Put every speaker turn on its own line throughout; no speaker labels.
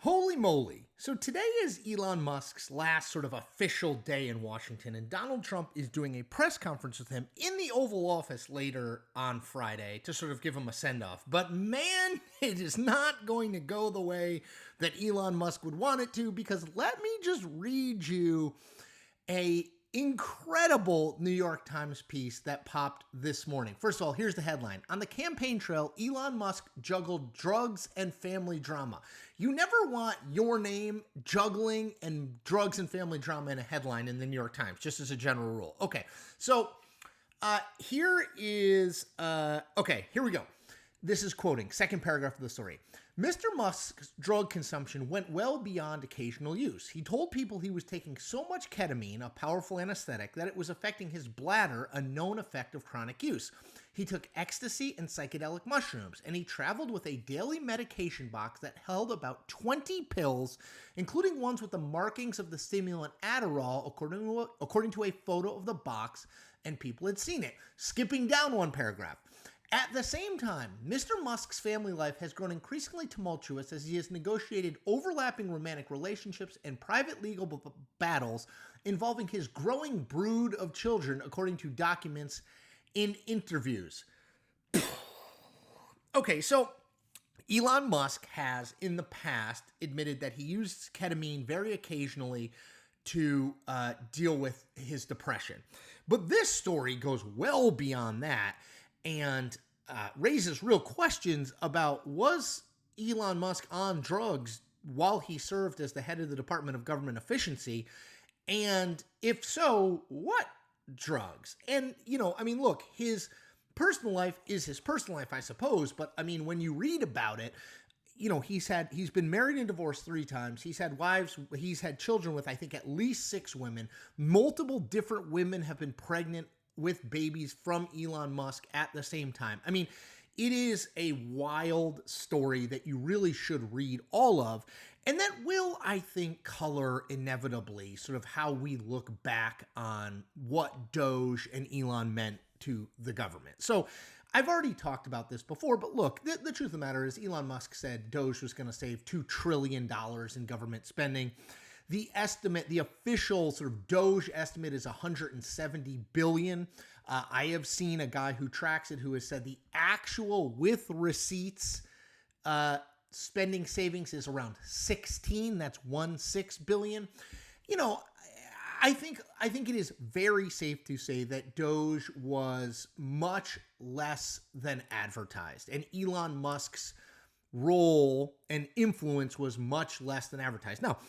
Holy moly. So today is Elon Musk's last sort of official day in Washington, and Donald Trump is doing a press conference with him in the Oval Office later on Friday to sort of give him a send-off. But man, it is not going to go the way that Elon Musk would want it to, because let me just read you a incredible New York Times piece that popped this morning. First of all, here's the headline. On the campaign trail, Elon Musk juggled drugs and family drama. You never want your name, juggling, and drugs and family drama in a headline in the New York Times, just as a general rule. Okay, so here we go. This is quoting, second paragraph of the story. Mr. Musk's drug consumption went well beyond occasional use. He told people he was taking so much ketamine, a powerful anesthetic, that it was affecting his bladder, a known effect of chronic use. He took ecstasy and psychedelic mushrooms, and he traveled with a daily medication box that held about 20 pills, including ones with the markings of the stimulant Adderall, according to a photo of the box, and people had seen it. Skipping down one paragraph. At the same time, Mr. Musk's family life has grown increasingly tumultuous as he has negotiated overlapping romantic relationships and private legal battles involving his growing brood of children, according to documents in interviews. Okay, so Elon Musk has in the past admitted that he used ketamine very occasionally to deal with his depression. But this story goes well beyond that and raises real questions about, was Elon Musk on drugs while he served as the head of the Department of Government Efficiency? And if so, what drugs? And, look, his personal life is his personal life, I suppose. But, when you read about it, he's been married and divorced 3 times. He's had wives. He's had children with, I think, at least 6 women. Multiple different women have been pregnant with babies from Elon Musk at the same time. It is a wild story that you really should read all of, and that will, I think, color inevitably sort of how we look back on what Doge and Elon meant to the government. So I've already talked about this before, but look, the truth of the matter is Elon Musk said Doge was going to save $2 trillion in government spending. The estimate, the official sort of Doge estimate is 170 billion. I have seen a guy who tracks it who has said the actual with receipts spending savings is around 16. That's 16 billion. I think it is very safe to say that Doge was much less than advertised, and Elon Musk's role and influence was much less than advertised. Now,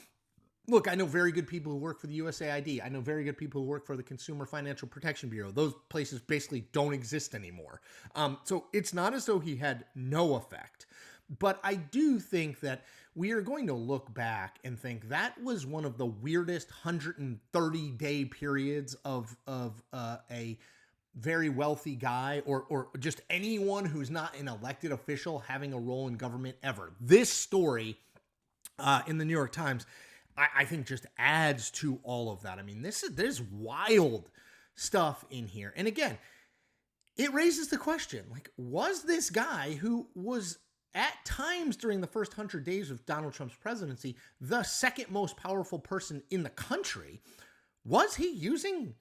look, I know very good people who work for the USAID. I know very good people who work for the Consumer Financial Protection Bureau. Those places basically don't exist anymore. So it's not as though he had no effect. But I do think that we are going to look back and think that was one of the weirdest 130-day periods of a very wealthy guy or just anyone who's not an elected official having a role in government ever. This story in the New York Times, I think, just adds to all of that. There's wild stuff in here. And again, it raises the question, was this guy who was at times during the first 100 days of Donald Trump's presidency the second most powerful person in the country, was he using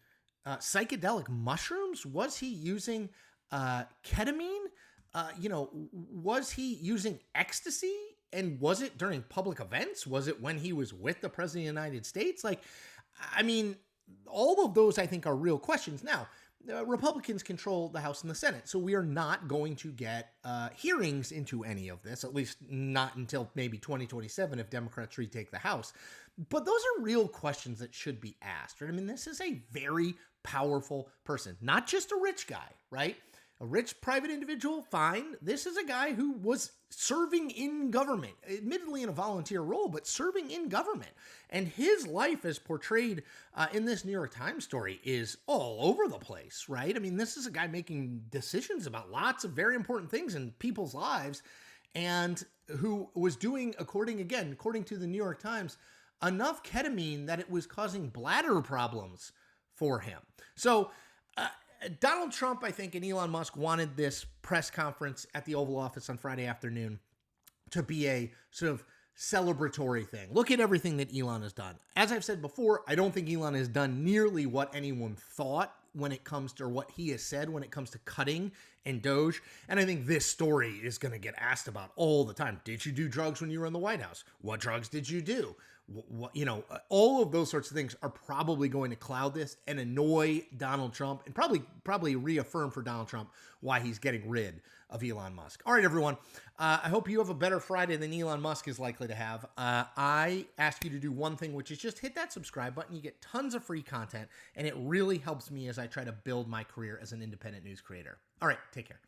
psychedelic mushrooms? Was he using ketamine? Was he using ecstasy? And was it during public events? Was it when he was with the President of the United States? All of those, I think, are real questions. Now, Republicans control the House and the Senate, so we are not going to get hearings into any of this, at least not until maybe 2027 if Democrats retake the House. But those are real questions that should be asked, right? This is a very powerful person, not just a rich guy, right? A rich private individual, fine. This is a guy who was serving in government, admittedly in a volunteer role, but serving in government. And his life as portrayed in this New York Times story is all over the place, right? This is a guy making decisions about lots of very important things in people's lives, and who was doing, according to the New York Times, enough ketamine that it was causing bladder problems for him. So, Donald Trump, I think, and Elon Musk wanted this press conference at the Oval Office on Friday afternoon to be a sort of celebratory thing. Look at everything that Elon has done. As I've said before, I don't think Elon has done nearly what anyone thought when it comes to, or what he has said when it comes to cutting and Doge. And I think this story is going to get asked about all the time. Did you do drugs when you were in the White House? What drugs did you do? What, all of those sorts of things are probably going to cloud this and annoy Donald Trump, and probably reaffirm for Donald Trump why he's getting rid of Elon Musk. All right, everyone. I hope you have a better Friday than Elon Musk is likely to have. I ask you to do one thing, which is just hit that subscribe button. You get tons of free content, and it really helps me as I try to build my career as an independent news creator. All right, take care.